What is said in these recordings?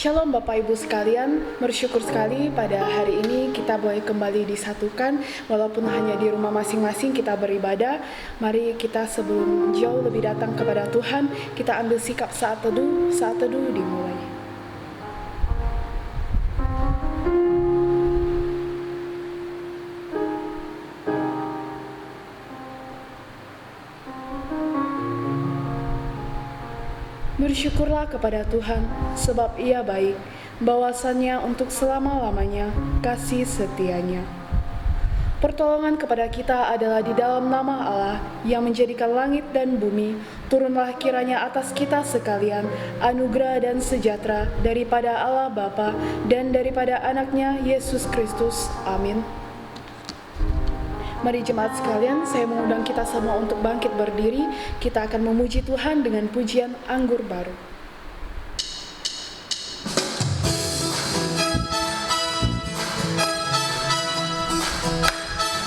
Shalom Bapak Ibu sekalian, bersyukur sekali pada hari ini kita boleh kembali disatukan. Walaupun hanya di rumah masing-masing kita beribadah, mari kita sebelum jauh lebih datang kepada Tuhan, kita ambil sikap saat teduh dimulai. Bersyukurlah kepada Tuhan, sebab Ia baik, bahwasannya untuk selama-lamanya kasih setianya. Pertolongan kepada kita adalah di dalam nama Allah yang menjadikan langit dan bumi. Turunlah kiranya atas kita sekalian anugerah dan sejahtera daripada Allah Bapa dan daripada Anaknya Yesus Kristus. Amin. Mari jemaat sekalian, saya mengundang kita semua untuk bangkit berdiri. Kita akan memuji Tuhan dengan pujian Anggur Baru.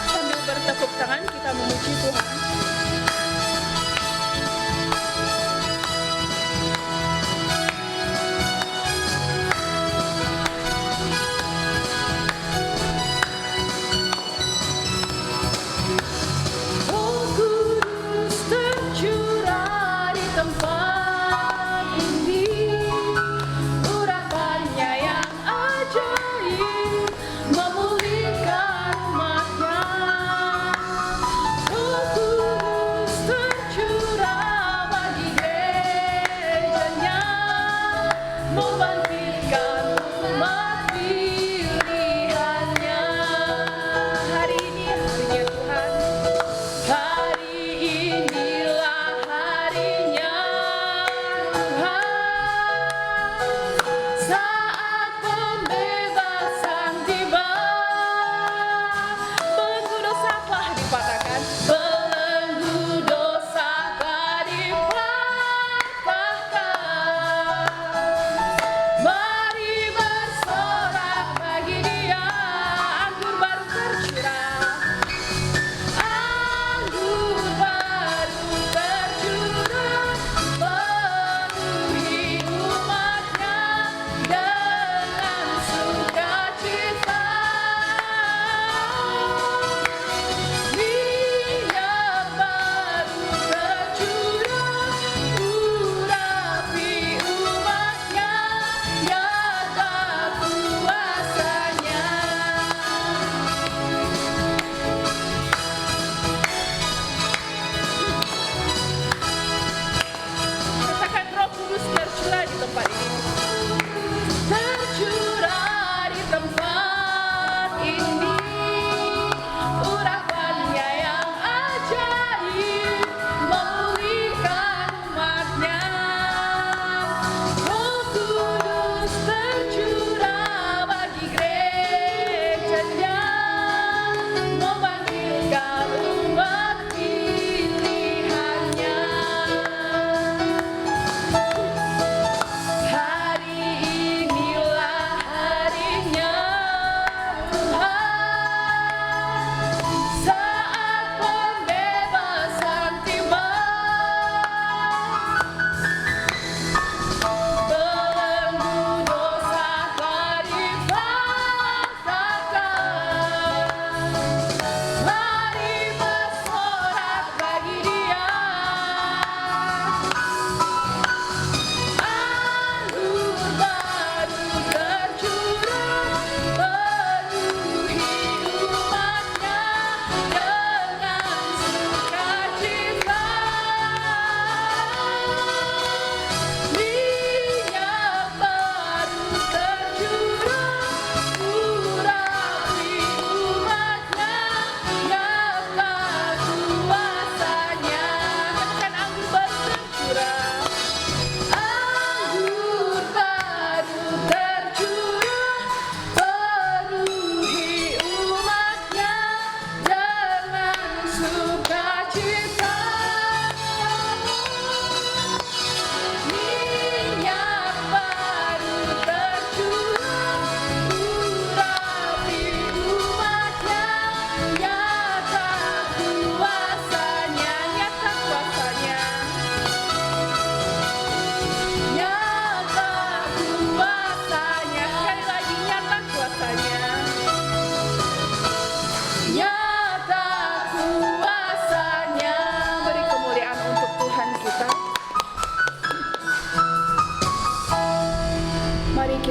Sambil bertepuk tangan, kita memuji Tuhan. Ku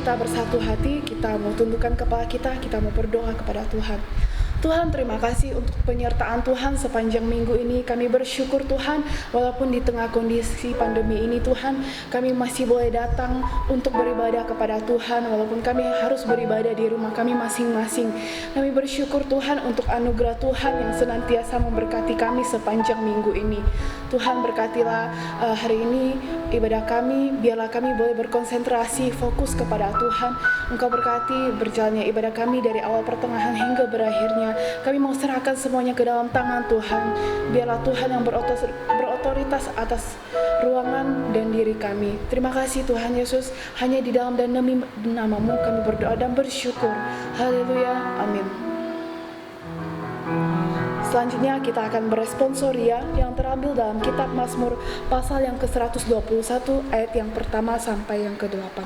kita bersatu hati, kita mau tundukkan kepala kita mau berdoa kepada Tuhan. Tuhan, terima kasih untuk penyertaan Tuhan sepanjang minggu ini. Kami bersyukur Tuhan, walaupun di tengah kondisi pandemi ini Tuhan, kami masih boleh datang untuk beribadah kepada Tuhan, walaupun kami harus beribadah di rumah kami masing-masing. Kami bersyukur Tuhan untuk anugerah Tuhan yang senantiasa memberkati kami sepanjang minggu ini. Tuhan, berkatilah hari ini ibadah kami, biarlah kami boleh berkonsentrasi, fokus kepada Tuhan. Engkau berkati berjalannya ibadah kami dari awal pertengahan hingga berakhirnya. Kami mau serahkan semuanya ke dalam tangan Tuhan. Biarlah Tuhan yang berotoritas atas ruangan dan diri kami. Terima kasih Tuhan Yesus, hanya di dalam dan demi nama-Mu kami berdoa dan bersyukur. Haleluya, amin. Selanjutnya kita akan beresponsoria yang terambil dalam kitab Mazmur pasal yang ke-121 ayat yang pertama sampai yang ke-8.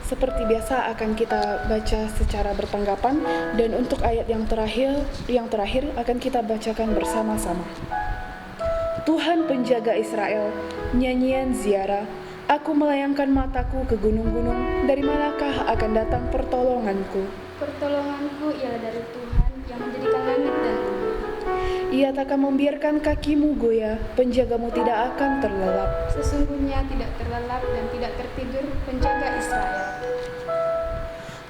Seperti biasa akan kita baca secara bertanggapan, dan untuk ayat yang terakhir akan kita bacakan bersama-sama. Tuhan penjaga Israel, nyanyian ziarah, aku melayangkan mataku ke gunung-gunung, dari manakah akan datang pertolonganku? Pertolonganku ialah dari Tuhan yang menjadikan langit dan bumi. Ia takkan membiarkan kakimu goyah, penjagamu tidak akan terlelap. Sesungguhnya tidak terlelap dan tidak tertidur penjaga Israel.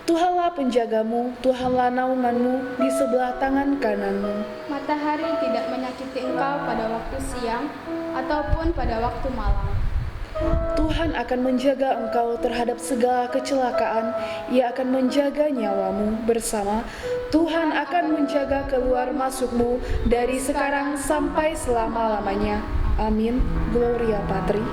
Tuhanlah penjagamu, Tuhanlah naunganmu di sebelah tangan kananmu. Matahari tidak menyakiti engkau pada waktu siang ataupun pada waktu malam. Tuhan akan menjaga engkau terhadap segala kecelakaan. Ia akan menjaga nyawamu bersama. Tuhan akan menjaga keluar masukmu dari sekarang sampai selama-lamanya. Amin. Gloria Patri.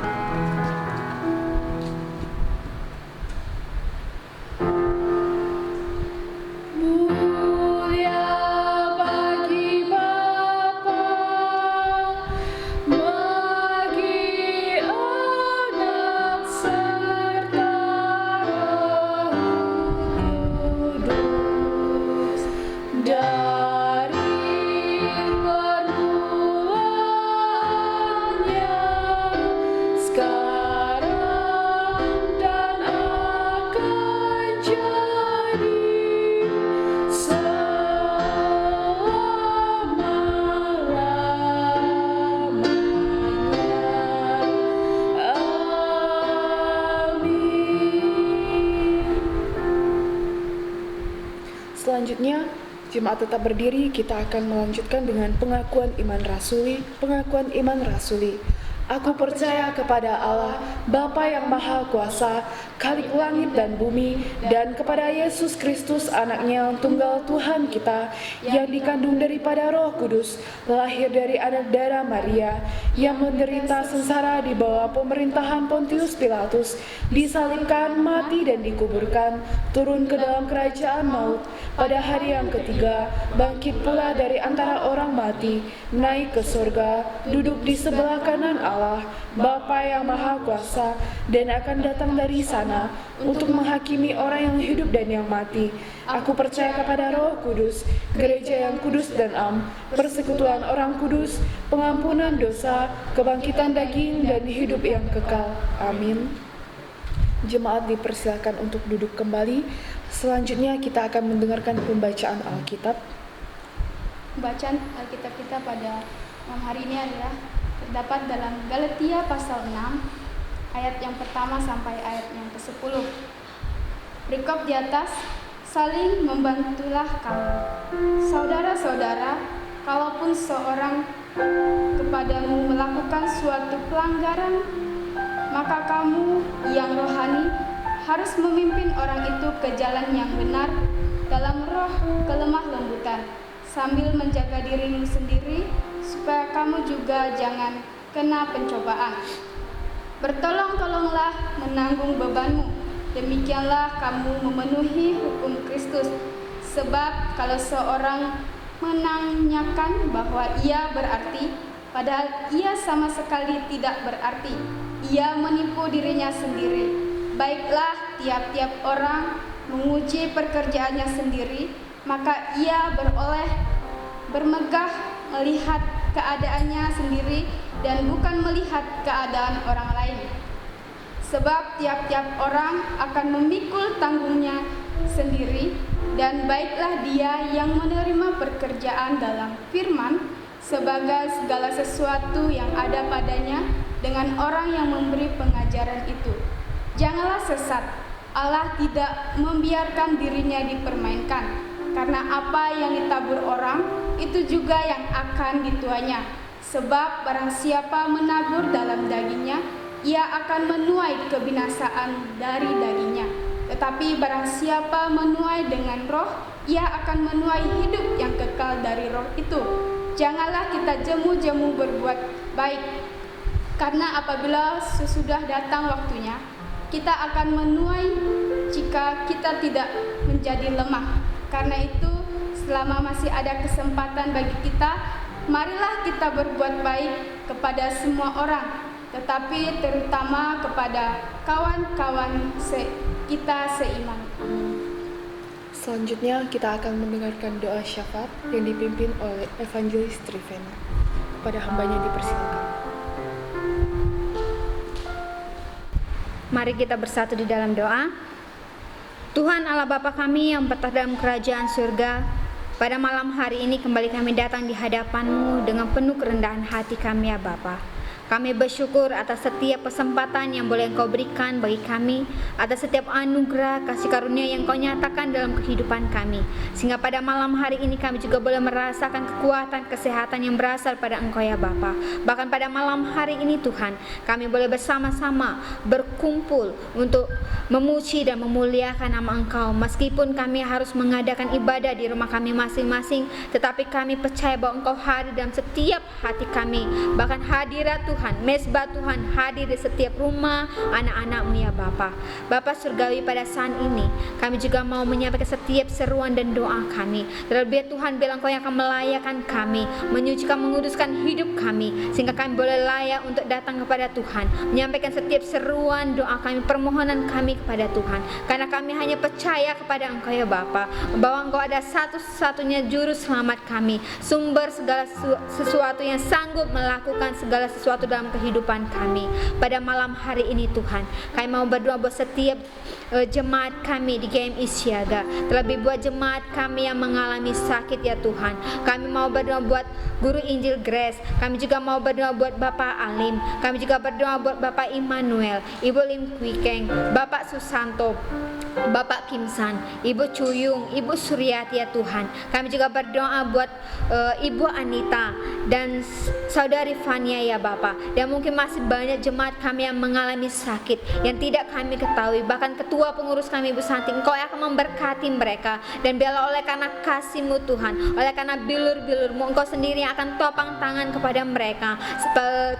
Selanjutnya, jemaat tetap berdiri, kita akan melanjutkan dengan pengakuan iman rasuli. Pengakuan iman rasuli. Aku percaya kepada Allah, Bapa yang Maha Kuasa, Khalik langit dan bumi, dan kepada Yesus Kristus, Anaknya yang tunggal Tuhan kita, yang dikandung daripada Roh Kudus, lahir dari anak darah Maria, yang menderita sengsara di bawah pemerintahan Pontius Pilatus, disalibkan, mati dan dikuburkan, turun ke dalam kerajaan maut, pada hari yang ketiga, bangkit pula dari antara orang mati, naik ke surga, duduk di sebelah kanan Allah, Bapa yang Maha Kuasa, dan akan datang dari sana untuk menghakimi orang yang hidup dan yang mati. Aku percaya kepada Roh Kudus, gereja yang kudus dan am, persekutuan orang kudus, pengampunan dosa, kebangkitan daging, dan hidup yang kekal. Amin. Jemaat dipersilakan untuk duduk kembali. Selanjutnya kita akan mendengarkan pembacaan Alkitab. Bacaan Alkitab kita pada malam hari ini adalah terdapat dalam Galatia pasal 6 ayat yang pertama sampai ayat yang ke-10. Perikop di atas, saling membantulah kamu. Saudara-saudara, kalaupun seorang kepadamu melakukan suatu pelanggaran, maka kamu yang rohani harus memimpin orang itu ke jalan yang benar dalam roh kelemah lembutan, sambil menjaga dirimu sendiri supaya kamu juga jangan kena pencobaan. Bertolong-tolonglah menanggung bebanmu, demikianlah kamu memenuhi hukum Kristus. Sebab kalau seorang menanyakan bahwa ia berarti, padahal ia sama sekali tidak berarti, ia menipu dirinya sendiri. Baiklah, tiap-tiap orang menguji pekerjaannya sendiri, maka ia beroleh bermegah melihat keadaannya sendiri dan bukan melihat keadaan orang lain. Sebab tiap-tiap orang akan memikul tanggungnya sendiri, dan baiklah dia yang menerima pekerjaan dalam firman sebagai segala sesuatu yang ada padanya dengan orang yang memberi pengajaran itu. Janganlah sesat, Allah tidak membiarkan dirinya dipermainkan, karena apa yang ditabur orang, itu juga yang akan dituainya. Sebab barang siapa menabur dalam dagingnya, ia akan menuai kebinasaan dari dagingnya. Tetapi barang siapa menuai dengan roh, ia akan menuai hidup yang kekal dari roh itu. Janganlah kita jemu-jemu berbuat baik, karena apabila sesudah datang waktunya, kita akan menuai jika kita tidak menjadi lemah. Karena itu, selama masih ada kesempatan bagi kita, marilah kita berbuat baik kepada semua orang, tetapi terutama kepada kawan-kawan kita seiman. Selanjutnya kita akan mendengarkan doa syafaat yang dipimpin oleh Evangelis Trivena. Kepada hambanya dipersilakan. Mari kita bersatu di dalam doa. Tuhan Allah Bapa kami yang bertahta dalam kerajaan surga, pada malam hari ini kembali kami datang di hadapan-Mu dengan penuh kerendahan hati kami ya Bapa. Kami bersyukur atas setiap kesempatan yang boleh Engkau berikan bagi kami, atas setiap anugerah kasih karunia yang Kau nyatakan dalam kehidupan kami, sehingga pada malam hari ini kami juga boleh merasakan kekuatan kesehatan yang berasal pada Engkau ya Bapa. Bahkan pada malam hari ini Tuhan, kami boleh bersama-sama berkumpul untuk memuji dan memuliakan nama Engkau. Meskipun kami harus mengadakan ibadah di rumah kami masing-masing, tetapi kami percaya bahwa Engkau hadir dalam setiap hati kami. Bahkan hadirat Tuhan, mesbah Tuhan hadir di setiap rumah anak-anak-Mu ya Bapa. Bapa surgawi, pada saat ini kami juga mau menyampaikan setiap seruan dan doa kami. Terlebih Tuhan, bilang Kau yang akan melayakan kami, menyucikan, menguduskan hidup kami, sehingga kami boleh layak untuk datang kepada Tuhan, menyampaikan setiap seruan doa kami, permohonan kami kepada Tuhan. Karena kami hanya percaya kepada Engkau ya Bapa, bahwa Engkau ada satu-satunya juru selamat kami, sumber segala sesuatu yang sanggup melakukan segala sesuatu dalam kehidupan kami. Pada malam hari ini Tuhan, kami mau berdoa buat setiap jemaat kami di GMI Siaga, terlebih buat jemaat kami yang mengalami sakit ya Tuhan. Kami mau berdoa buat Guru Injil Grace, kami juga mau berdoa buat Bapak Alim, kami juga berdoa buat Bapak Immanuel, Ibu Lim Kwikeng, Bapak Susanto, Bapak Kimsan, Ibu Cuyung, Ibu Suryati ya Tuhan. Kami juga berdoa buat Ibu Anita dan Saudari Fania ya Bapak. Dan mungkin masih banyak jemaat kami yang mengalami sakit yang tidak kami ketahui. Bahkan ketua pengurus kami Ibu Santi, Engkau akan memberkati mereka. Dan biarlah oleh karena kasih-Mu Tuhan, oleh karena bilur-bilur-Mu, Engkau sendiri yang akan topang tangan kepada mereka,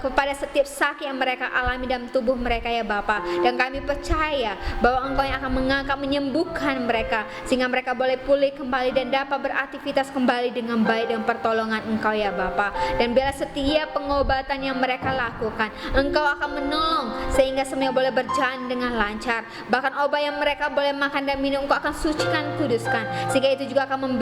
kepada setiap sakit yang mereka alami dalam tubuh mereka ya Bapak. Dan kami percaya bahwa Engkau yang akan mengangkat, menyembuhkan mereka, sehingga mereka boleh pulih kembali dan dapat beraktivitas kembali dengan baik dan pertolongan Engkau ya Bapa. Dan biarlah setiap pengobatan yang mereka lakukan, Engkau akan menolong sehingga semuanya boleh berjalan dengan lancar. Bahkan obat yang mereka boleh makan dan minum, Engkau akan sucikan, kuduskan, sehingga itu juga akan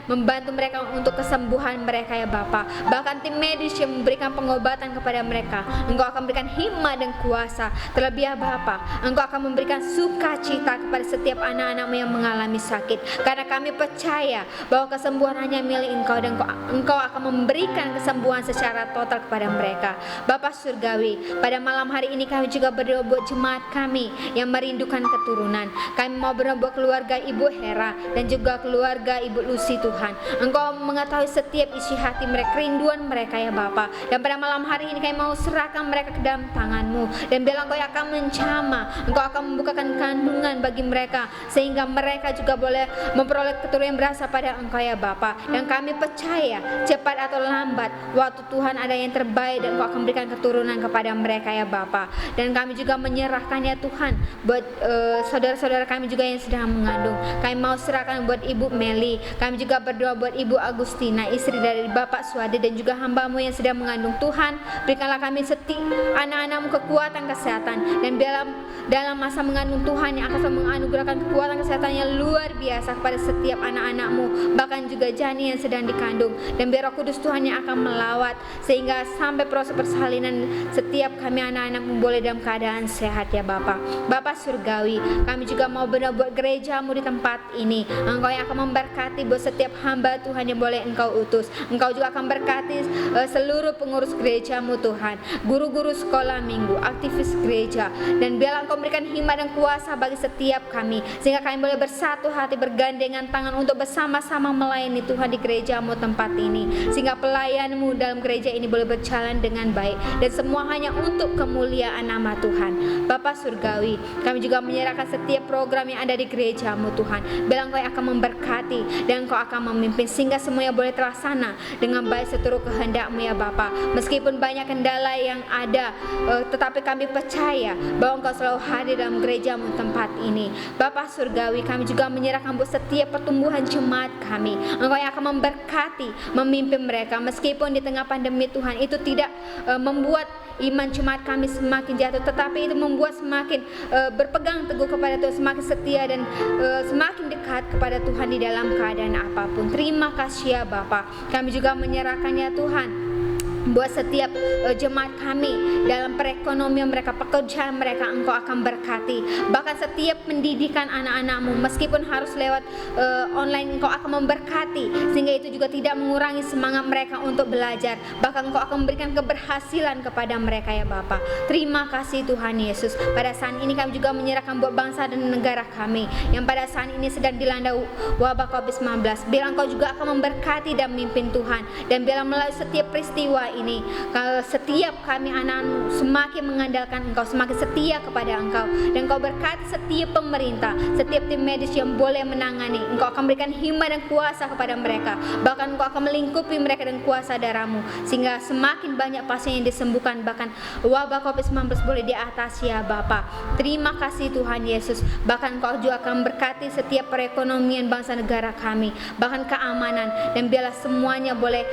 membantu mereka untuk kesembuhan mereka ya Bapa. Bahkan tim medis yang memberikan pengobatan kepada mereka, Engkau akan memberikan hikmat dan kuasa. Terlebih ya Bapa, Engkau akan memberikan sukacita kepada setiap anak-anak-Mu yang mengalami sakit, karena kami percaya bahwa kesembuhan hanya milik Engkau, dan Engkau akan memberikan kesembuhan secara total kepada mereka. Bapa surgawi, pada malam hari ini kami juga berdoa buat jemaat kami yang merindukan keturunan. Kami mau berdoa buat keluarga Ibu Hera dan juga keluarga Ibu Lucy Tuhan. Engkau mengetahui setiap isi hati mereka, kerinduan mereka ya Bapa. Dan pada malam hari ini kami mau serahkan mereka ke dalam tangan-Mu, dan biarlah Engkau yang akan menjamah, Engkau akan membukakan kandungan bagi mereka, sehingga mereka juga boleh memperoleh keturunan yang berasal pada Engkau ya Bapa. Dan kami percaya cepat atau lambat waktu Tuhan ada yang terbaik, dan Engkau akan akan berikan keturunan kepada mereka ya Bapa. Dan kami juga menyerahkan ya Tuhan buat saudara-saudara kami juga yang sedang mengandung. Kami mau serahkan buat Ibu Meli. Kami juga berdoa buat Ibu Agustina, istri dari Bapak Suade, dan juga hamba-Mu yang sedang mengandung. Tuhan, berikanlah kami anak-anak-Mu kekuatan kesehatan, dan biarlah dalam masa mengandung Tuhan yang akan menganugerahkan kekuatan kesehatan yang luar biasa kepada setiap anak-anak-Mu, bahkan juga janin yang sedang dikandung. Dan biar Roh Kudus Tuhan yang akan melawat sehingga sampai proses persalinan setiap kami anak-anak-Mu boleh dalam keadaan sehat ya Bapa. Bapa Surgawi, kami juga mau benar buat gereja-Mu di tempat ini. Engkau yang akan memberkati buat setiap hamba Tuhan yang boleh Engkau utus. Engkau juga akan berkati seluruh pengurus gereja-Mu Tuhan, guru-guru sekolah minggu, aktivis gereja, dan biarlah Engkau memberikan hikmat dan kuasa bagi setiap kami, sehingga kami boleh bersatu hati, bergandengan tangan untuk bersama-sama melayani Tuhan di gereja-Mu tempat ini, sehingga pelayan-Mu dalam gereja ini boleh berjalan dengan baik, dan semua hanya untuk kemuliaan nama Tuhan. Bapa Surgawi, kami juga menyerahkan setiap program yang ada di gereja-Mu Tuhan. Biarlah Engkau yang akan memberkati dan Engkau akan memimpin sehingga semuanya boleh terlaksana dengan baik seturut kehendak-Mu ya Bapa. Meskipun banyak kendala yang ada, tetapi kami percaya bahwa Engkau selalu hadir dalam gereja-Mu tempat ini. Bapa Surgawi, kami juga menyerahkan buat setiap pertumbuhan jemaat kami. Engkau yang akan memberkati, memimpin mereka. Meskipun di tengah pandemi Tuhan itu tidak membuat iman jemaat kami semakin jatuh, tetapi itu membuat semakin berpegang teguh kepada Tuhan, semakin setia dan semakin dekat kepada Tuhan di dalam keadaan apapun. Terima kasih ya Bapa. Kami juga menyerahkannya Tuhan buat setiap jemaat kami dalam perekonomian mereka, pekerjaan mereka. Engkau akan berkati, bahkan setiap pendidikan anak-anak-Mu meskipun harus lewat online, Engkau akan memberkati sehingga itu juga tidak mengurangi semangat mereka untuk belajar, bahkan Engkau akan memberikan keberhasilan kepada mereka ya Bapa. Terima kasih Tuhan Yesus. Pada saat ini kami juga menyerahkan buat bangsa dan negara kami yang pada saat ini sedang dilanda wabah COVID-19. Biar Engkau juga akan memberkati dan memimpin Tuhan, dan biarlah melalui setiap peristiwa ini, kalau setiap kami anak-Mu semakin mengandalkan Engkau, semakin setia kepada Engkau, dan Engkau berkati setiap pemerintah, setiap tim medis yang boleh menangani. Engkau akan berikan hikmat dan kuasa kepada mereka, bahkan Engkau akan melingkupi mereka dengan kuasa darah-Mu, sehingga semakin banyak pasien yang disembuhkan, bahkan wabah COVID-19 boleh diatasi ya Bapa. Terima kasih Tuhan Yesus. Bahkan Engkau juga akan berkati setiap perekonomian bangsa negara kami, bahkan keamanan, dan biarlah semuanya boleh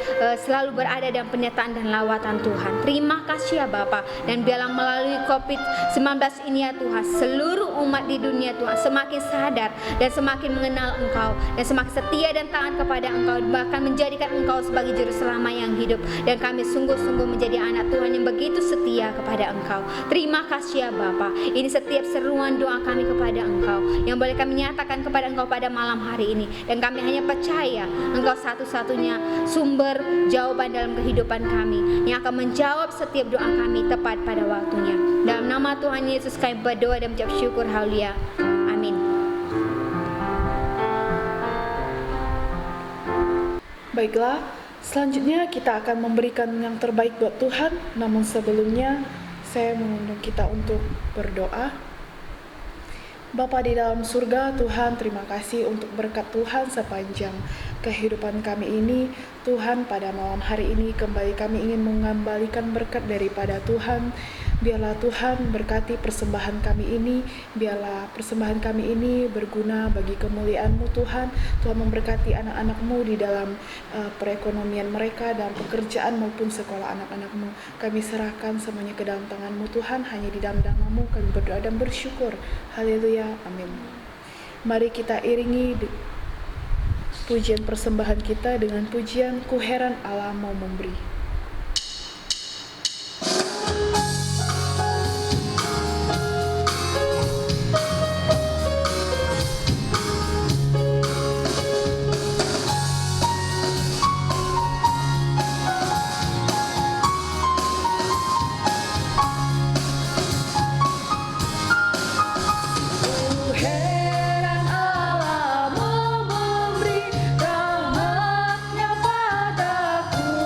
selalu berada dalam penyertaan dan lawatan Tuhan. Terima kasih ya Bapa. Dan biarlah melalui COVID-19 ini ya Tuhan, seluruh umat di dunia Tuhan semakin sadar dan semakin mengenal Engkau, dan semakin setia dan taat kepada Engkau, bahkan menjadikan Engkau sebagai juru selamat yang hidup. Dan kami sungguh-sungguh menjadi anak Tuhan yang begitu setia kepada Engkau. Terima kasih ya Bapa. Ini setiap seruan doa kami kepada Engkau yang boleh kami nyatakan kepada Engkau pada malam hari ini, dan kami hanya percaya Engkau satu-satunya sumber jawaban dalam kehidupan kami yang akan menjawab setiap doa kami tepat pada waktunya. Dalam nama Tuhan Yesus kami berdoa dan mengucap syukur. Haleluya. Amin. Baiklah, selanjutnya kita akan memberikan yang terbaik buat Tuhan. Namun sebelumnya saya mengundang kita untuk berdoa. Bapa di dalam surga, Tuhan, terima kasih untuk berkat Tuhan sepanjang kehidupan kami ini. Tuhan, pada malam hari ini kembali kami ingin mengembalikan berkat daripada Tuhan. Biarlah Tuhan berkati persembahan kami ini. Biarlah persembahan kami ini berguna bagi kemuliaan-Mu Tuhan. Tuhan memberkati anak-anak-Mu di dalam perekonomian mereka, dalam pekerjaan maupun sekolah anak-anak-Mu. Kami serahkan semuanya ke dalam tangan-Mu Tuhan. Hanya di dalam nama-Mu kami berdoa dan bersyukur. Haleluya. Amin. Mari kita iringi pujian persembahan kita dengan pujian Ku Heran Allah Mau Memberi. Rahmatnya padaku.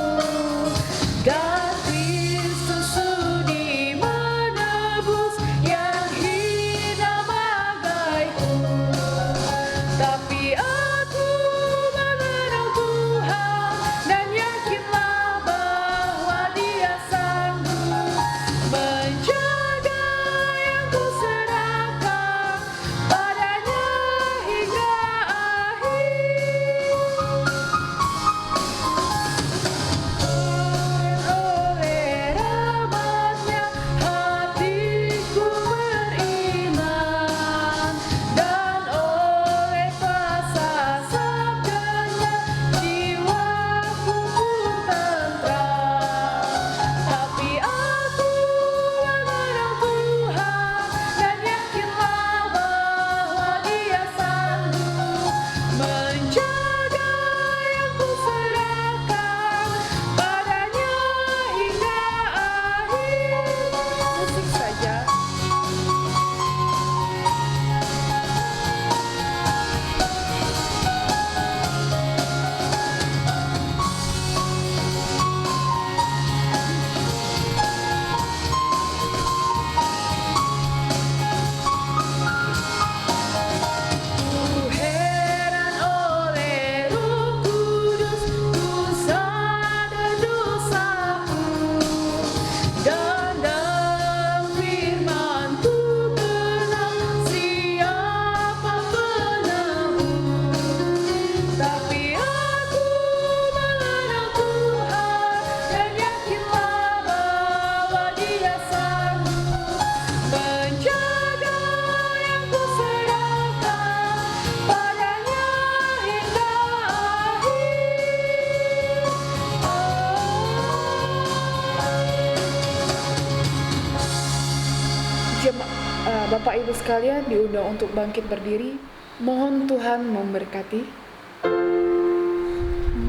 Bapak Ibu sekalian diundang untuk bangkit berdiri. Mohon Tuhan memberkati.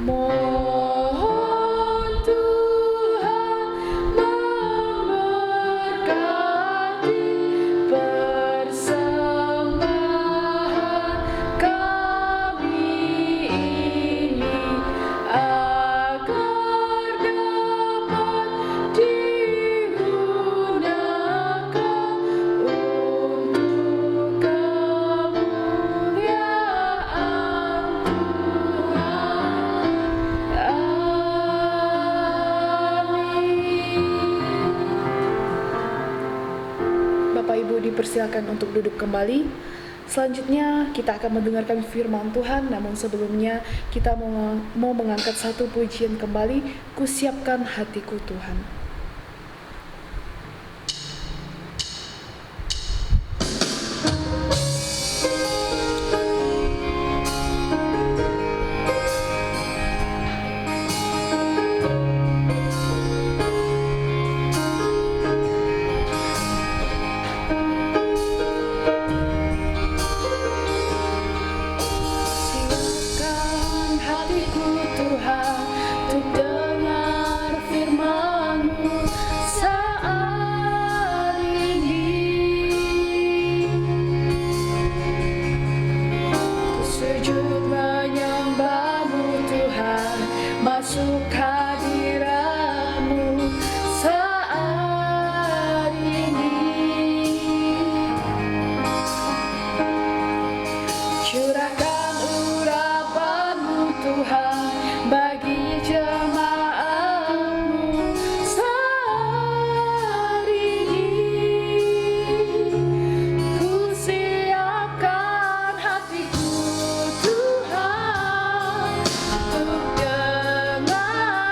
Mohon Tuhan memberkati persembahan kami ini agar dapat digunakan untuk kemuliaan Bapak Ibu dipersilakan untuk duduk kembali. Selanjutnya kita akan mendengarkan firman Tuhan, namun sebelumnya kita mau mengangkat satu pujian kembali, Kusiapkan Hatiku Tuhan. Siapkan hatiku Tuhan untuk dengar firman-Mu saat ini. Ku sujud menyembah-Mu Tuhan, masuk hadirat-Mu saat ini. Curahkan urapan-Mu Tuhan bagi jemaat-Mu saat ini. Ku siapkan hatiku Tuhan untuk dengar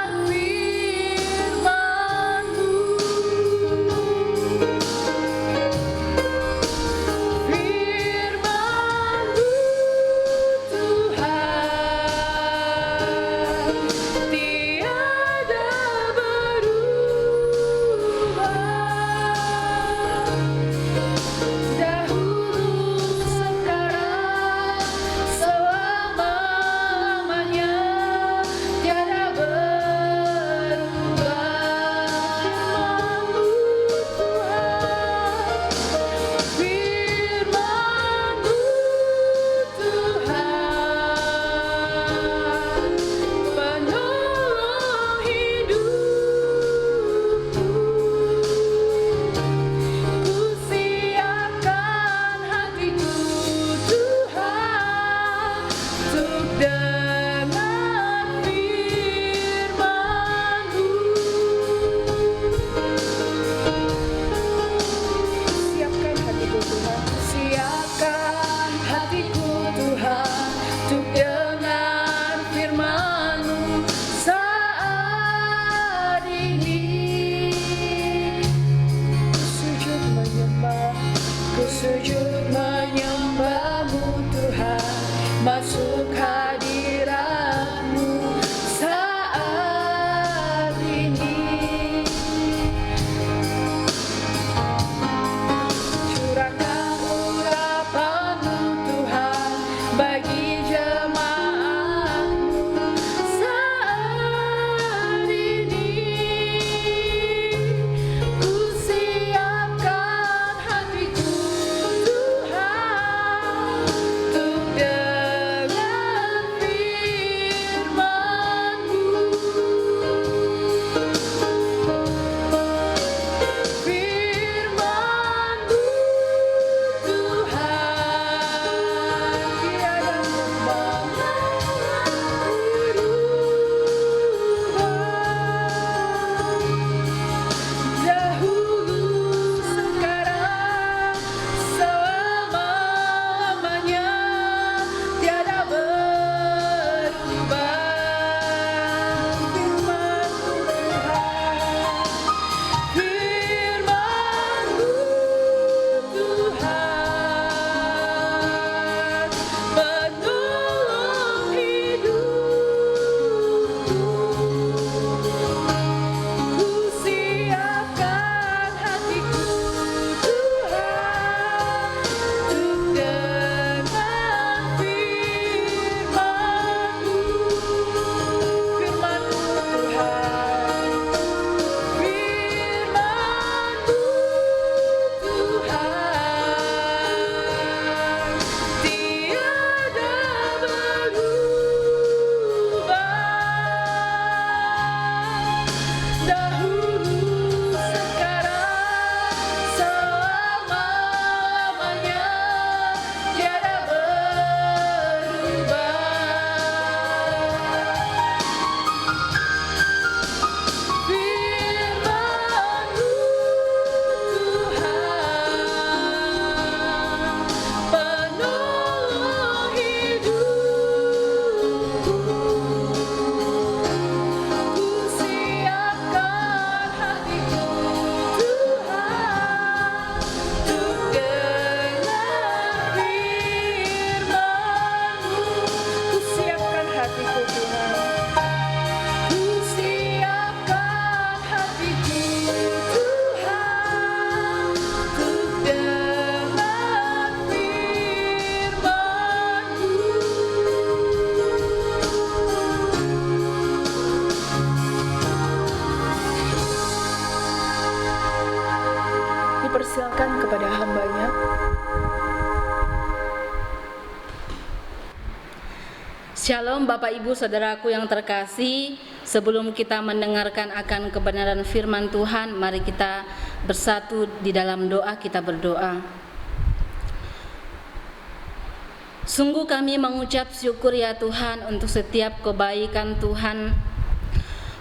akan kepada hamba-Nya? Shalom Bapak Ibu Saudaraku yang terkasih, sebelum kita mendengarkan akan kebenaran firman Tuhan, mari kita bersatu di dalam doa. Kita berdoa. Sungguh kami mengucap syukur ya Tuhan untuk setiap kebaikan Tuhan,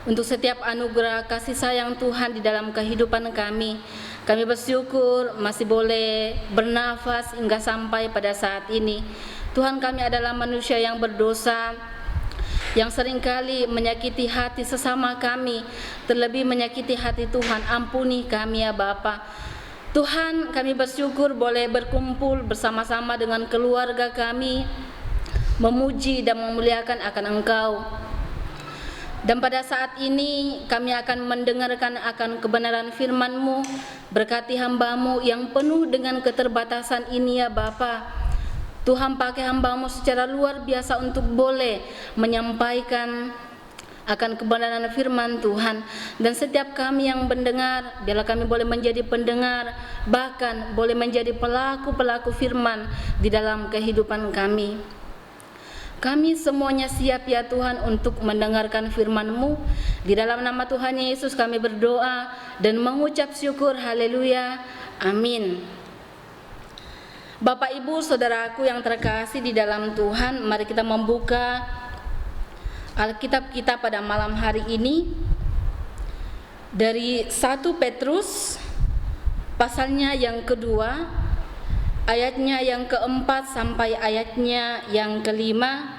untuk setiap anugerah kasih sayang Tuhan di dalam kehidupan kami. Kami bersyukur masih boleh bernafas hingga sampai pada saat ini. Tuhan, kami adalah manusia yang berdosa, yang seringkali menyakiti hati sesama kami, terlebih menyakiti hati Tuhan. Ampuni kami ya Bapa. Tuhan, kami bersyukur boleh berkumpul bersama-sama dengan keluarga kami, memuji dan memuliakan akan Engkau. Dan pada saat ini kami akan mendengarkan akan kebenaran firman-Mu. Berkati hamba-Mu yang penuh dengan keterbatasan ini ya Bapa. Tuhan, pakai hamba-Mu secara luar biasa untuk boleh menyampaikan akan kebenaran firman Tuhan. Dan setiap kami yang mendengar, biarlah kami boleh menjadi pendengar, bahkan boleh menjadi pelaku-pelaku firman di dalam kehidupan kami. Kami semuanya siap ya Tuhan untuk mendengarkan firman-Mu. Di dalam nama Tuhan Yesus kami berdoa dan mengucap syukur. Haleluya. Amin. Bapak Ibu Saudaraku yang terkasih di dalam Tuhan, mari kita membuka Alkitab kita pada malam hari ini dari 1 Petrus pasalnya yang kedua, ayatnya yang keempat sampai ayatnya yang kelima.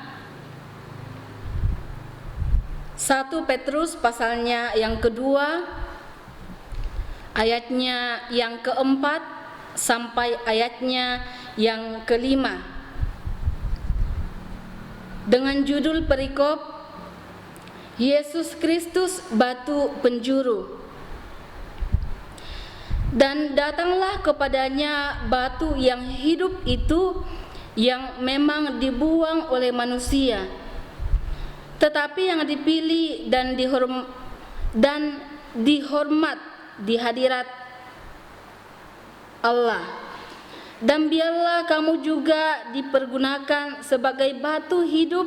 1 Petrus pasalnya yang kedua, ayatnya yang keempat sampai ayatnya yang kelima, dengan judul perikop Yesus Kristus batu penjuru. Dan datanglah kepadanya batu yang hidup itu, yang memang dibuang oleh manusia, tetapi yang dipilih dan dihormat di hadirat Allah. Dan biarlah kamu juga dipergunakan sebagai batu hidup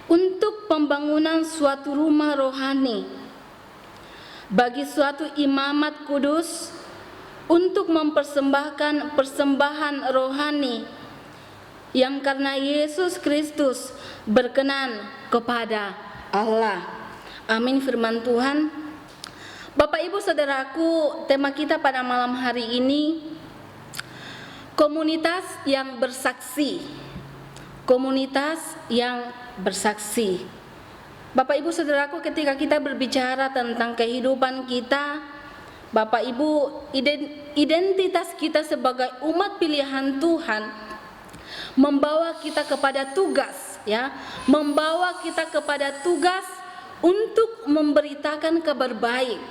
untuk pembangunan suatu rumah rohani, bagi suatu imamat kudus, untuk mempersembahkan persembahan rohani yang karena Yesus Kristus berkenan kepada Allah. Amin firman Tuhan. Bapak Ibu Saudaraku, tema kita pada malam hari ini komunitas yang bersaksi. Komunitas yang bersaksi. Bapak Ibu Saudaraku, ketika kita berbicara tentang kehidupan kita, Bapak Ibu, identitas kita sebagai umat pilihan Tuhan membawa kita kepada tugas, ya, membawa kita kepada tugas untuk memberitakan kabar baik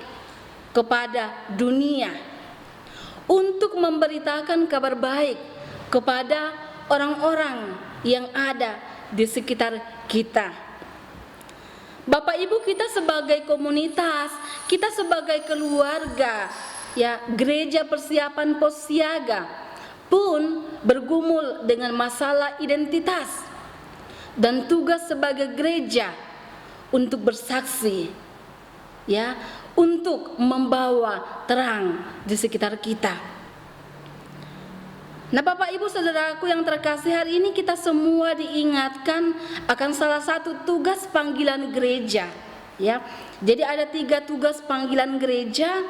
kepada dunia, untuk memberitakan kabar baik kepada orang-orang yang ada di sekitar kita. Bapak Ibu, kita sebagai komunitas, kita sebagai keluarga, ya, gereja persiapan Posiaga pun bergumul dengan masalah identitas dan tugas sebagai gereja untuk bersaksi, ya, untuk membawa terang di sekitar kita. Nah, Bapak Ibu Saudaraku yang terkasih, hari ini kita semua diingatkan akan salah satu tugas panggilan gereja, ya. Jadi ada 3 tugas panggilan gereja.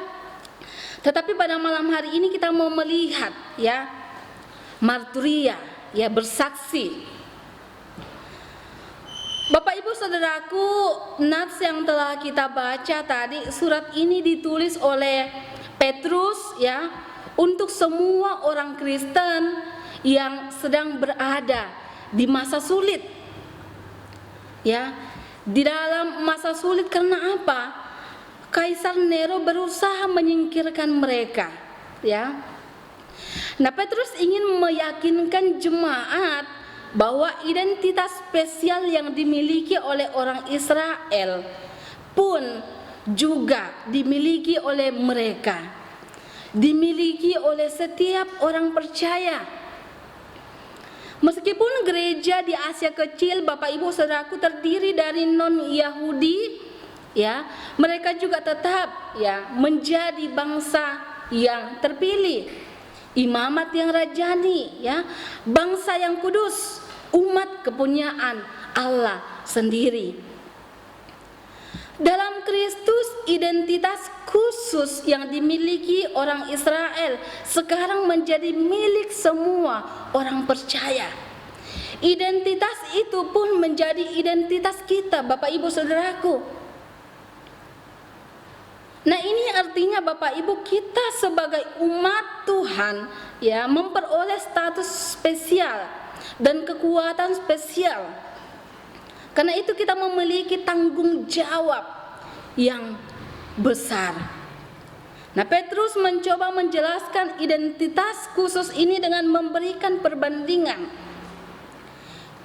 Tetapi pada malam hari ini kita mau melihat, ya, marturia, ya, bersaksi. Bapak Ibu Saudaraku, nats yang telah kita baca tadi, surat ini ditulis oleh Petrus, ya, untuk semua orang Kristen yang sedang berada di masa sulit, ya, di dalam masa sulit. Karena apa? Kaisar Nero berusaha menyingkirkan mereka, ya. Nah, Petrus ingin meyakinkan jemaat bahwa identitas spesial yang dimiliki oleh orang Israel pun juga dimiliki oleh mereka. dimiliki oleh setiap orang percaya. Meskipun gereja di Asia Kecil, Bapak Ibu Saudaraku, terdiri dari non-Yahudi, ya, mereka juga tetap ya menjadi bangsa yang terpilih, imamat yang rajani, ya, bangsa yang kudus, umat kepunyaan Allah sendiri. Dalam Kristus, identitas khusus yang dimiliki orang Israel sekarang menjadi milik semua orang percaya. Identitas itu pun menjadi identitas kita, Bapak Ibu Saudaraku. Nah, ini artinya Bapak Ibu, kita sebagai umat Tuhan ya memperoleh status spesial dan kekuatan spesial. Karena itu kita memiliki tanggung jawab yang besar. Nah, Petrus mencoba menjelaskan identitas khusus ini dengan memberikan perbandingan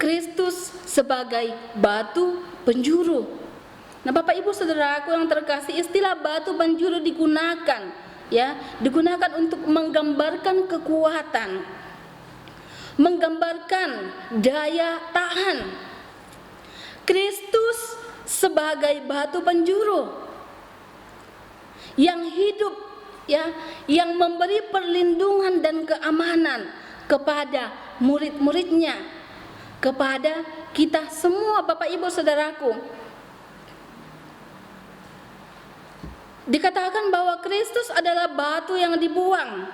Kristus sebagai batu penjuru. Nah, Bapak Ibu Saudaraku yang terkasih, istilah batu penjuru digunakan untuk menggambarkan kekuatan, menggambarkan daya tahan. Kristus sebagai batu penjuru yang hidup, ya, yang memberi perlindungan dan keamanan kepada murid-muridnya, kepada kita semua, Bapak Ibu Saudaraku. Dikatakan bahwa Kristus adalah batu yang dibuang,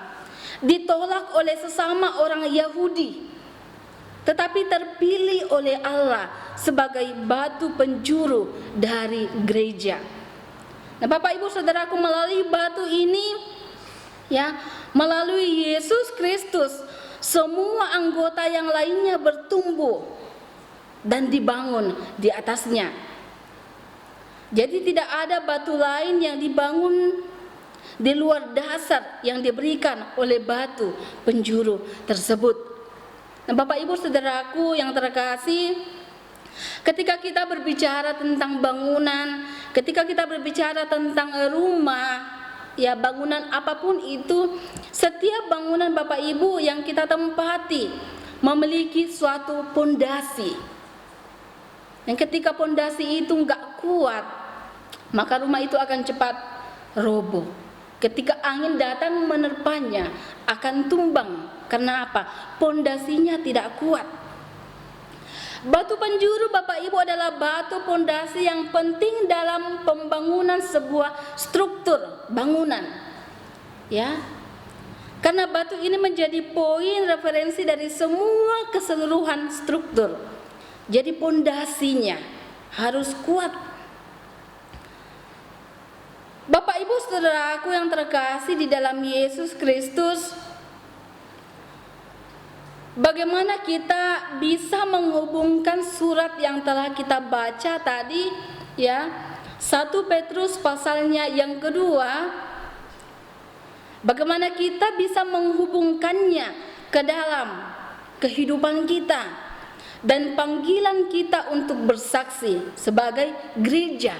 ditolak oleh sesama orang Yahudi, tetapi terpilih oleh Allah sebagai batu penjuru dari gereja. Nah, Bapak Ibu Saudaraku, melalui batu ini, ya, melalui Yesus Kristus, semua anggota yang lainnya bertumbuh dan dibangun di atasnya. Jadi tidak ada batu lain yang dibangun di luar dasar yang diberikan oleh batu penjuru tersebut. Nah, Bapak Ibu Saudaraku yang terkasih, ketika kita berbicara tentang bangunan, ketika kita berbicara tentang rumah, ya, bangunan apapun itu, setiap bangunan Bapak Ibu yang kita tempati memiliki suatu pondasi. Dan ketika pondasi itu enggak kuat, maka rumah itu akan cepat roboh. Ketika angin datang menerpanya, akan tumbang. Karena apa? Pondasinya tidak kuat. Batu penjuru Bapak Ibu adalah batu pondasi yang penting dalam pembangunan sebuah struktur bangunan. Ya. Karena batu ini menjadi poin referensi dari semua keseluruhan struktur. Jadi pondasinya harus kuat. Bapak Ibu Saudaraku yang terkasih di dalam Yesus Kristus, bagaimana kita bisa menghubungkan surat yang telah kita baca tadi, ya, 1 Petrus pasalnya yang kedua, bagaimana kita bisa menghubungkannya ke dalam kehidupan kita dan panggilan kita untuk bersaksi sebagai gereja.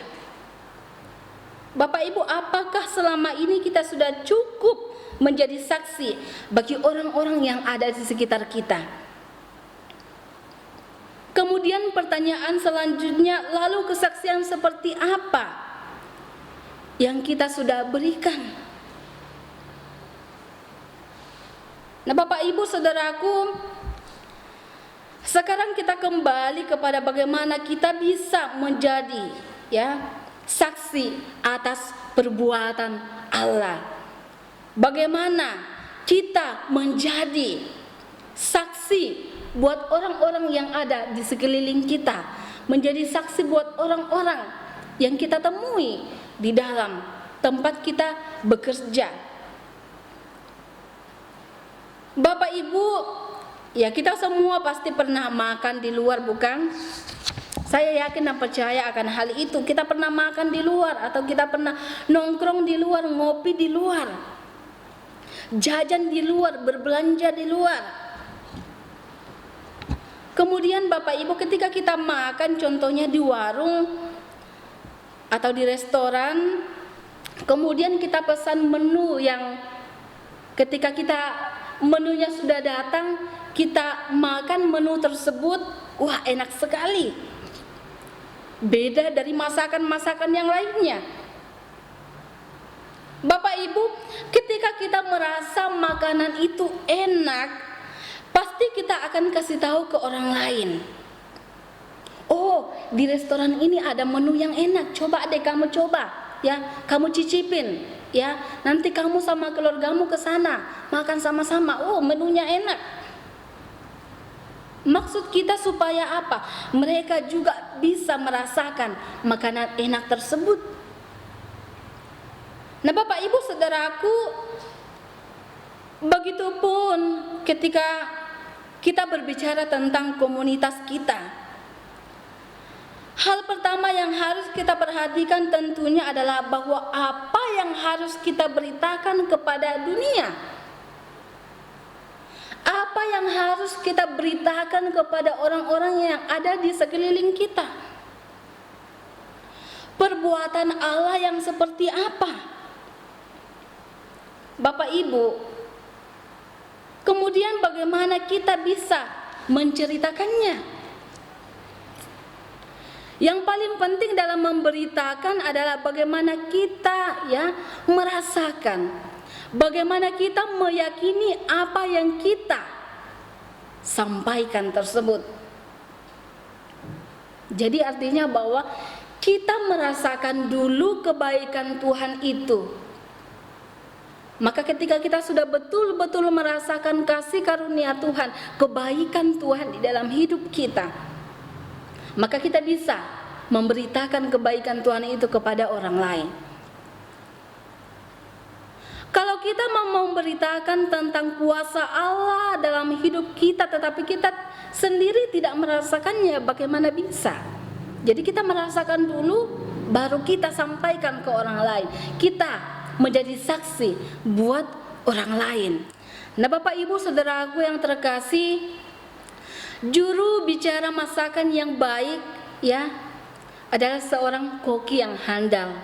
Bapak Ibu, apakah selama ini kita sudah cukup menjadi saksi bagi orang-orang yang ada di sekitar kita? Kemudian pertanyaan selanjutnya, lalu kesaksian seperti apa yang kita sudah berikan? Nah, Bapak Ibu Saudaraku, sekarang kita kembali kepada bagaimana kita bisa menjadi, ya, saksi atas perbuatan Allah. Bagaimana kita menjadi saksi buat orang-orang yang ada di sekeliling kita, menjadi saksi buat orang-orang yang kita temui di dalam tempat kita bekerja. Bapak Ibu, ya, kita semua pasti pernah makan di luar, bukan? Saya yakin dan percaya akan hal itu. Kita pernah makan di luar, atau kita pernah nongkrong di luar, ngopi di luar, jajan di luar, berbelanja di luar. Kemudian Bapak Ibu, ketika kita makan, contohnya di warung atau di restoran, kemudian kita pesan menu yang Ketika kita menunya sudah datang, kita makan menu tersebut, wah enak sekali. Beda dari masakan-masakan yang lainnya. Bapak Ibu, ketika kita merasa makanan itu enak, pasti kita akan kasih tahu ke orang lain. Oh, di restoran ini ada menu yang enak, coba deh kamu coba, ya, kamu cicipin, ya. Nanti kamu sama keluargamu ke sana, makan sama-sama. Oh, menunya enak. Maksud kita supaya apa? Mereka juga bisa merasakan makanan enak tersebut. Nah, Bapak Ibu saudaraku, begitupun ketika kita berbicara tentang komunitas kita. Hal pertama yang harus kita perhatikan tentunya adalah bahwa apa yang harus kita beritakan kepada dunia. Apa yang harus kita beritakan kepada orang-orang yang ada di sekeliling kita. Perbuatan Allah yang seperti apa? Bapak Ibu, kemudian bagaimana kita bisa menceritakannya? Yang paling penting dalam memberitakan adalah bagaimana kita merasakan, bagaimana kita meyakini apa yang kita sampaikan tersebut. Jadi artinya bahwa kita merasakan dulu kebaikan Tuhan itu. Maka ketika kita sudah betul-betul merasakan kasih karunia Tuhan, kebaikan Tuhan di dalam hidup kita, maka kita bisa memberitakan kebaikan Tuhan itu kepada orang lain. Kalau kita mau memberitakan tentang kuasa Allah dalam hidup kita, tetapi kita sendiri tidak merasakannya, bagaimana bisa? Jadi kita merasakan dulu, baru kita sampaikan ke orang lain. Kita menjadi saksi buat orang lain. Nah, Bapak Ibu saudaraku yang terkasih, juru bicara masakan yang baik adalah seorang koki yang handal.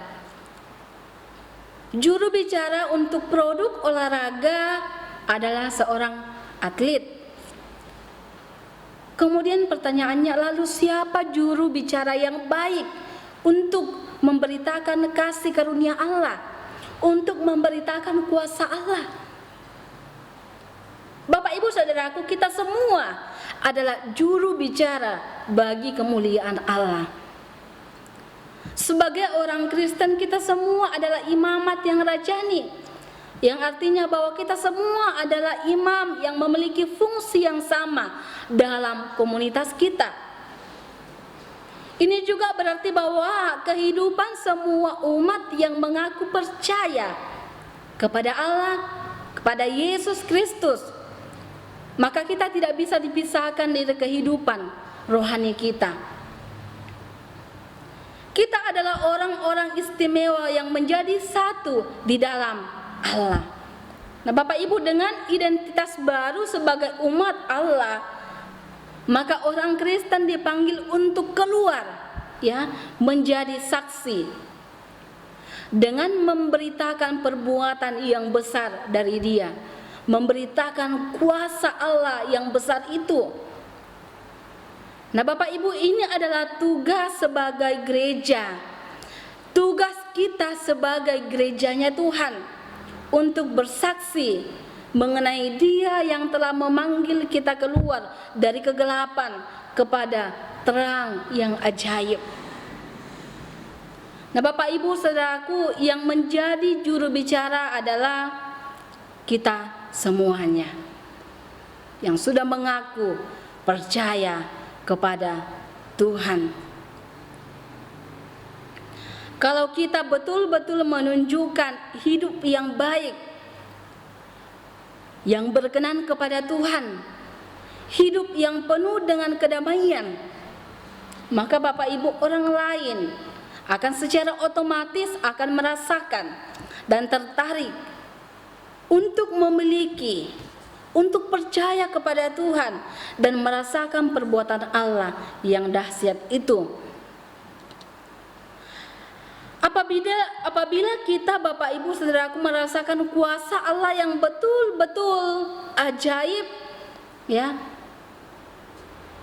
Juru bicara untuk produk olahraga adalah seorang atlet. Kemudian pertanyaannya, lalu siapa juru bicara yang baik untuk memberitakan kasih karunia Allah, untuk memberitakan kuasa Allah? Bapak Ibu saudaraku, kita semua adalah juru bicara bagi kemuliaan Allah. Sebagai orang Kristen, kita semua adalah imamat yang rajani, yang artinya bahwa kita semua adalah imam yang memiliki fungsi yang sama dalam komunitas kita. Ini juga berarti bahwa kehidupan semua umat yang mengaku percaya kepada Allah, kepada Yesus Kristus, maka kita tidak bisa dipisahkan dari kehidupan rohani kita. Kita adalah orang-orang istimewa yang menjadi satu di dalam Allah. Nah, Bapak Ibu, dengan identitas baru sebagai umat Allah, maka orang Kristen dipanggil untuk keluar menjadi saksi dengan memberitakan perbuatan yang besar dari Dia, memberitakan kuasa Allah yang besar itu. Nah, Bapak Ibu, ini adalah tugas sebagai gereja, tugas kita sebagai gerejanya Tuhan untuk bersaksi mengenai Dia yang telah memanggil kita keluar dari kegelapan kepada terang yang ajaib. Nah, Bapak Ibu saudaraku, yang menjadi juru bicara adalah kita semuanya yang sudah mengaku percaya kepada Tuhan. Kalau kita betul-betul menunjukkan hidup yang baik, yang berkenan kepada Tuhan, hidup yang penuh dengan kedamaian, maka Bapak Ibu, orang lain akan secara otomatis akan merasakan dan tertarik untuk memiliki, untuk percaya kepada Tuhan dan merasakan perbuatan Allah yang dahsyat itu. Apabila kita Bapak Ibu Saudaraku merasakan kuasa Allah yang betul-betul ajaib, ya,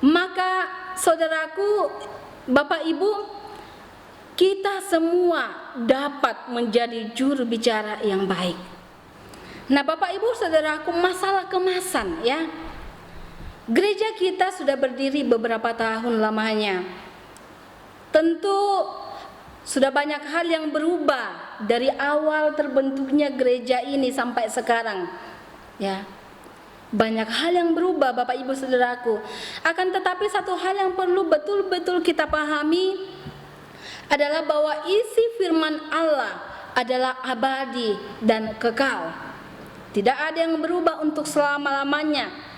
maka saudaraku, Bapak Ibu, kita semua dapat menjadi juru bicara yang baik. Nah, Bapak Ibu Saudaraku, masalah kemasan, ya. Gereja kita sudah berdiri beberapa tahun lamanya. Tentu sudah banyak hal yang berubah dari awal terbentuknya gereja ini sampai sekarang, ya. Banyak hal yang berubah Bapak Ibu Saudaraku. Akan tetapi satu hal yang perlu betul-betul kita pahami adalah bahwa isi firman Allah adalah abadi dan kekal. Tidak ada yang berubah untuk selama-lamanya.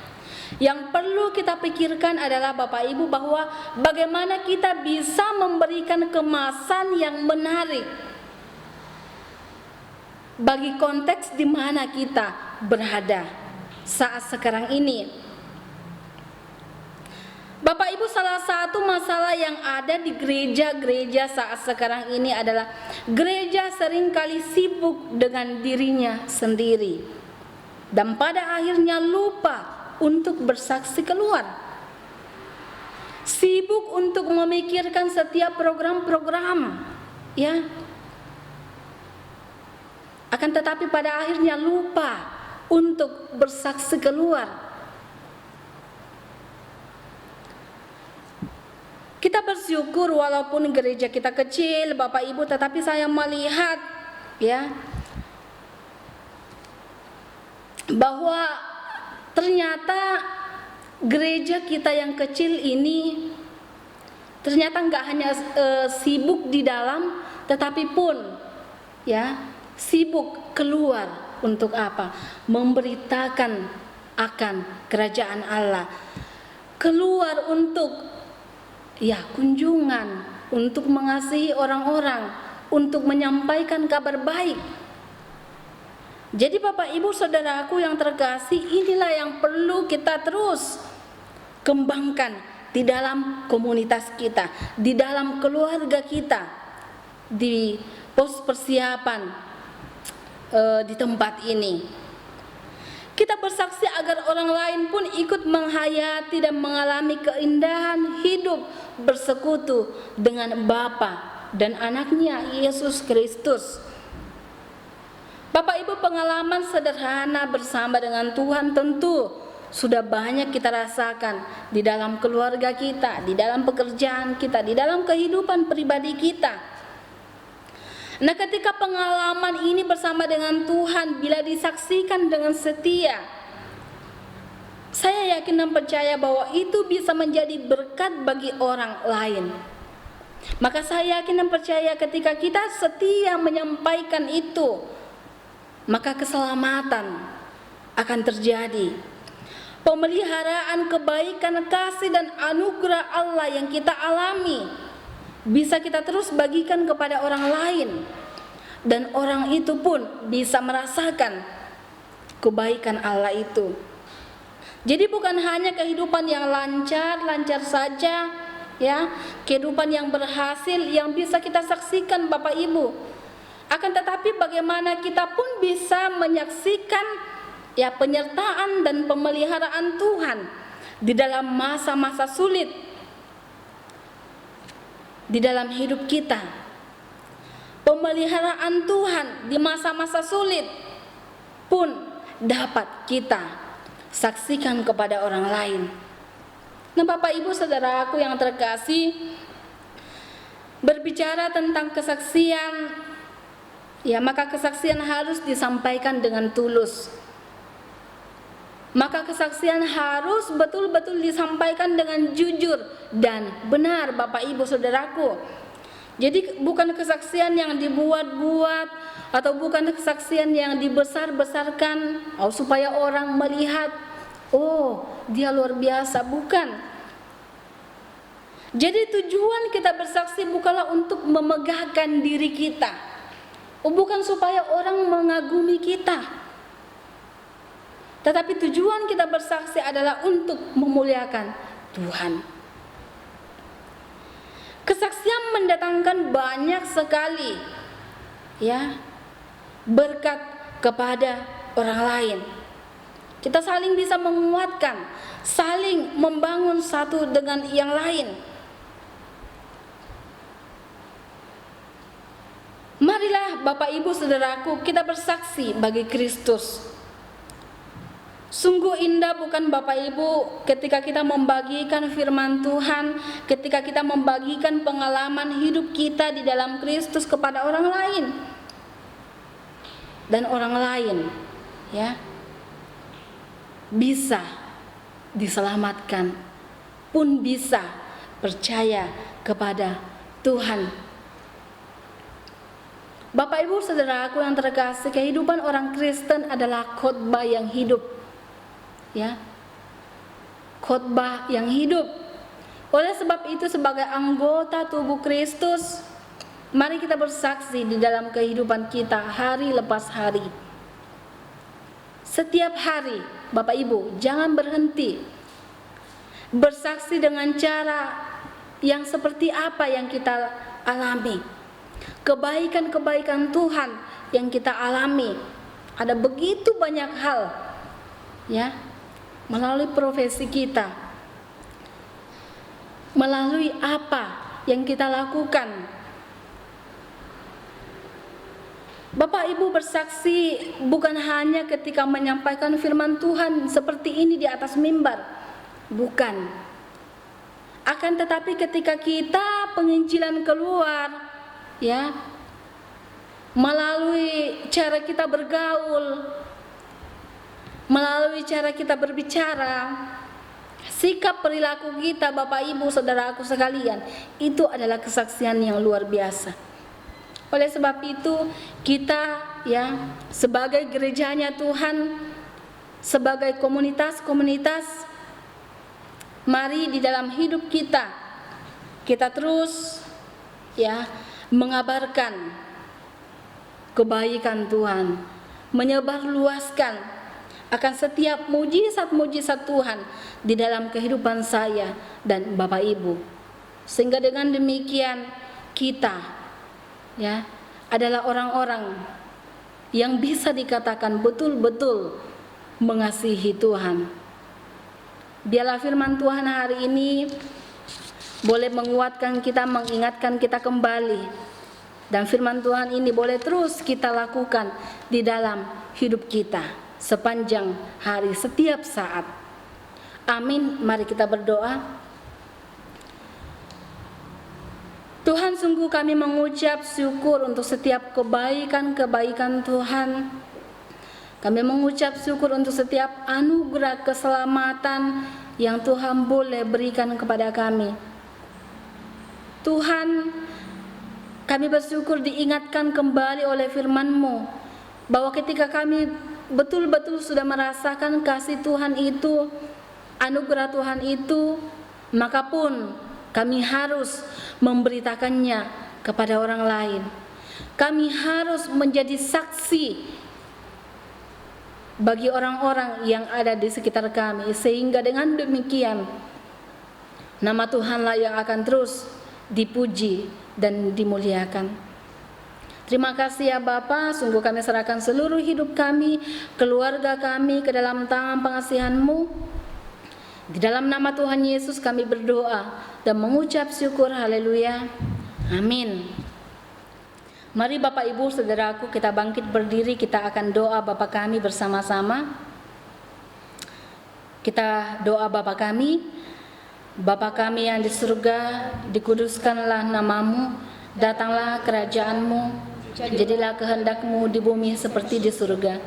Yang perlu kita pikirkan adalah Bapak Ibu bahwa bagaimana kita bisa memberikan kemasan yang menarik bagi konteks di mana kita berada saat sekarang ini. Bapak Ibu, salah satu masalah yang ada di gereja-gereja saat sekarang ini adalah gereja seringkali sibuk dengan dirinya sendiri dan pada akhirnya lupa untuk bersaksi keluar. Sibuk untuk memikirkan setiap program-program, ya. Akan tetapi pada akhirnya lupa untuk bersaksi keluar. Kita bersyukur walaupun gereja kita kecil, Bapak Ibu, tetapi saya melihat, ya, bahwa ternyata gereja kita yang kecil ini ternyata nggak hanya sibuk di dalam, tetapi pun, ya, sibuk keluar untuk apa? Memberitakan akan kerajaan Allah. Keluar untuk, ya, kunjungan, untuk mengasihi orang-orang, untuk menyampaikan kabar baik. Jadi Bapak Ibu Saudaraku yang terkasih, inilah yang perlu kita terus kembangkan di dalam komunitas kita, di dalam keluarga kita, di pos persiapan di tempat ini. Kita bersaksi agar orang lain pun ikut menghayati dan mengalami keindahan hidup bersekutu dengan Bapa dan anaknya Yesus Kristus. Bapak Ibu, pengalaman sederhana bersama dengan Tuhan tentu sudah banyak kita rasakan di dalam keluarga kita, di dalam pekerjaan kita, di dalam kehidupan pribadi kita. Nah, ketika pengalaman ini bersama dengan Tuhan bila disaksikan dengan setia, saya yakin dan percaya bahwa itu bisa menjadi berkat bagi orang lain. Maka saya yakin dan percaya ketika kita setia menyampaikan itu, maka keselamatan akan terjadi. Pemeliharaan kebaikan, kasih dan anugerah Allah yang kita alami bisa kita terus bagikan kepada orang lain, dan orang itu pun bisa merasakan kebaikan Allah itu. Jadi bukan hanya kehidupan yang lancar saja, ya, kehidupan yang berhasil yang bisa kita saksikan Bapak Ibu. Akan tetapi bagaimana kita pun bisa menyaksikan, ya, penyertaan dan pemeliharaan Tuhan di dalam masa-masa sulit di dalam hidup kita. Pemeliharaan Tuhan di masa-masa sulit pun dapat kita saksikan kepada orang lain. Nah, Bapak Ibu Saudaraku yang terkasih, berbicara tentang kesaksian, ya, maka kesaksian harus disampaikan dengan tulus. Maka kesaksian harus betul-betul disampaikan dengan jujur dan benar Bapak Ibu Saudaraku. Jadi bukan kesaksian yang dibuat-buat atau bukan kesaksian yang dibesar-besarkan supaya orang melihat, oh, dia luar biasa, bukan. Jadi tujuan kita bersaksi bukanlah untuk memegahkan diri kita, bukan supaya orang mengagumi kita, tetapi tujuan kita bersaksi adalah untuk memuliakan Tuhan. Kesaksian mendatangkan banyak sekali ya, berkat kepada orang lain. Kita saling bisa menguatkan, saling membangun satu dengan yang lain. Marilah Bapak Ibu Saudaraku, kita bersaksi bagi Kristus. Sungguh indah bukan Bapak Ibu ketika kita membagikan firman Tuhan, ketika kita membagikan pengalaman hidup kita di dalam Kristus kepada orang lain. Dan orang lain, ya, bisa diselamatkan, pun bisa percaya kepada Tuhan. Bapak Ibu Saudaraku yang terkasih, kehidupan orang Kristen adalah khotbah yang hidup. Ya. Khotbah yang hidup. Oleh sebab itu sebagai anggota tubuh Kristus, mari kita bersaksi di dalam kehidupan kita hari lepas hari. Setiap hari, Bapak Ibu, jangan berhenti. Bersaksi dengan cara yang seperti apa yang kita alami. Kebaikan-kebaikan Tuhan yang kita alami, ada begitu banyak hal, ya, melalui profesi kita, melalui apa yang kita lakukan. Bapak Ibu bersaksi bukan hanya ketika menyampaikan firman Tuhan seperti ini di atas mimbar, bukan. Akan tetapi ketika kita penginjilan keluar, ya, melalui cara kita bergaul, melalui cara kita berbicara, sikap perilaku kita, Bapak Ibu Saudaraku sekalian, itu adalah kesaksian yang luar biasa. Oleh sebab itu kita, ya, sebagai gerejanya Tuhan, sebagai komunitas-komunitas, mari di dalam hidup kita terus, ya, mengabarkan kebaikan Tuhan, menyebarluaskan akan setiap mujizat-mujizat Tuhan di dalam kehidupan saya dan Bapak Ibu. Sehingga dengan demikian kita, ya, adalah orang-orang yang bisa dikatakan betul-betul mengasihi Tuhan. Biarlah firman Tuhan hari ini boleh menguatkan kita, mengingatkan kita kembali. Dan firman Tuhan ini boleh terus kita lakukan di dalam hidup kita sepanjang hari, setiap saat. Amin. Mari kita berdoa. Tuhan, sungguh kami mengucap syukur untuk setiap kebaikan-kebaikan Tuhan. Kami mengucap syukur untuk setiap anugerah keselamatan yang Tuhan boleh berikan kepada kami. Tuhan, kami bersyukur diingatkan kembali oleh firman-Mu bahwa ketika kami betul-betul sudah merasakan kasih Tuhan itu, anugerah Tuhan itu, maka pun kami harus memberitakannya kepada orang lain. Kami harus menjadi saksi bagi orang-orang yang ada di sekitar kami, sehingga dengan demikian nama Tuhanlah yang akan terus dipuji dan dimuliakan. Terima kasih ya Bapa, sungguh kami serahkan seluruh hidup kami, keluarga kami ke dalam tangan pengasihan-Mu. Di dalam nama Tuhan Yesus kami berdoa dan mengucap syukur, haleluya, amin. Mari Bapak Ibu Saudaraku, kita bangkit berdiri, kita akan doa Bapa kami bersama-sama. Kita doa Bapa kami. Bapa kami yang di surga, dikuduskanlah nama-Mu, datanglah kerajaan-Mu, jadilah kehendak-Mu di bumi seperti di surga.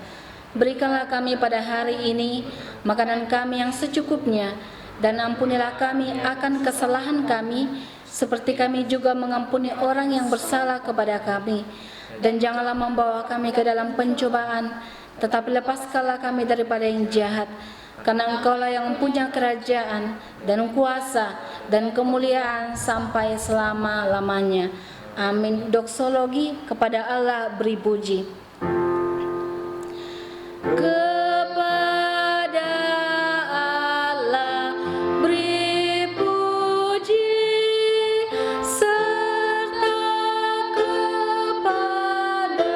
Berikanlah kami pada hari ini makanan kami yang secukupnya, dan ampunilah kami akan kesalahan kami, seperti kami juga mengampuni orang yang bersalah kepada kami. Dan janganlah membawa kami ke dalam pencobaan, tetapi lepaskanlah kami daripada yang jahat. Karena Engkaulah yang punya kerajaan dan kuasa dan kemuliaan sampai selama-lamanya. Amin. Doksologi kepada Allah beri puji. Kepada Allah beri puji, serta kepada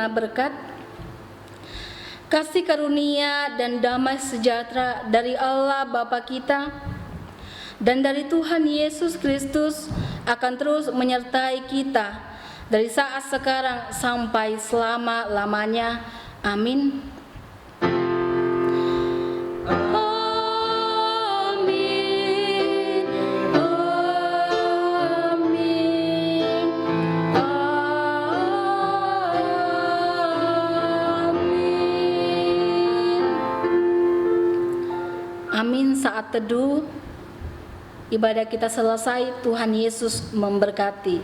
menerima berkat, kasih karunia dan damai sejahtera dari Allah Bapa kita dan dari Tuhan Yesus Kristus akan terus menyertai kita dari saat sekarang sampai selama-lamanya. Amin. Amin. Amin. Amin. Saat teduh ibadah kita selesai, Tuhan Yesus memberkati.